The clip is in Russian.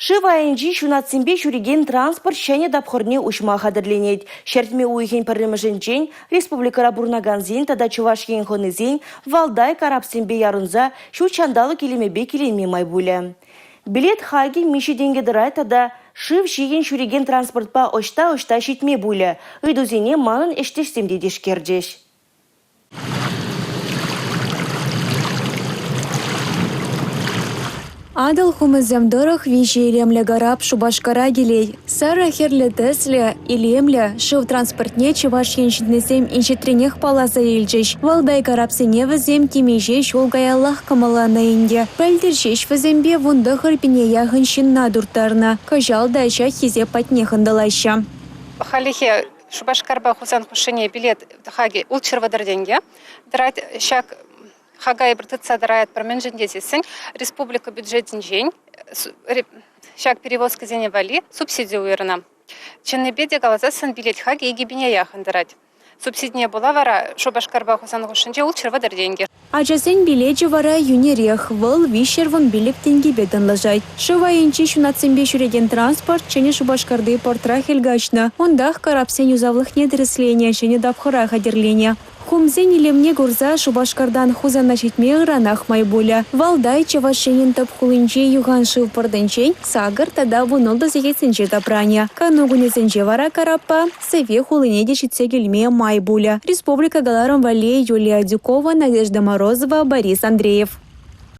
Шывайынжи шунатсембе жүреген транспорт шәне дапхорне ушма хадырленет. Шертме уйхен парымыжынчен, республикара бурнаганзин тада чувашкен хонызен, валдай карапсембе ярунза шу чандалы келемебе келеме майбуле. Билет хаги миши денге дырай тада шыв шиген жүреген транспортпа очта шитме буле. Ыйдузене манын эштешсемде дешкердеш. Адыл хумызем дырых вижеремле гарап шубашкара гелей. Сара херле тесле илемле шыв транспортне чываш еншітнесем иншетренех паласа елчеш. Валдай карапсене візем кемежеш олгаяллах камалана инде. Пәлдершеш візембе вунды хырпине яғын шинна дуртарна. Кажал дайша хизе патне хындалайша. Халихе шубашкарба хузан хушине билет хаги улчырвадар деньги. Драйт шак Хагай братыца дарает променжен десесен, республика бюджетин жень, шаг перевозка зене вали, субсидию уверена. Ченнебеде галазасан билет хаги и гибине яхан дарать. Субсидия была вара, шубашкарба хусан гушинче улчырвадар деньги. Ачасен билече вара юнерех, выл вишерван билек тенги беден лажай. Шывайынчи шунатсембе шуреген транспорт, чене шубашкарды портрах элгачна. Ондах карапсен юзавлых недресления, чене дапхора хадерления. Хумзен илемне гурза шубашкардан хузана читме ранах майбуля. Валдай чавашенин тапхулынче юган шыв парденчен, сагар тада вунолда зегетсенче тапрания. Канугунесенче вара карапа, севе хулынеде читсе гельме майбуля. Республика Галаром Вале, Юлия Дюкова, Надежда Морозова, Борис Андреев.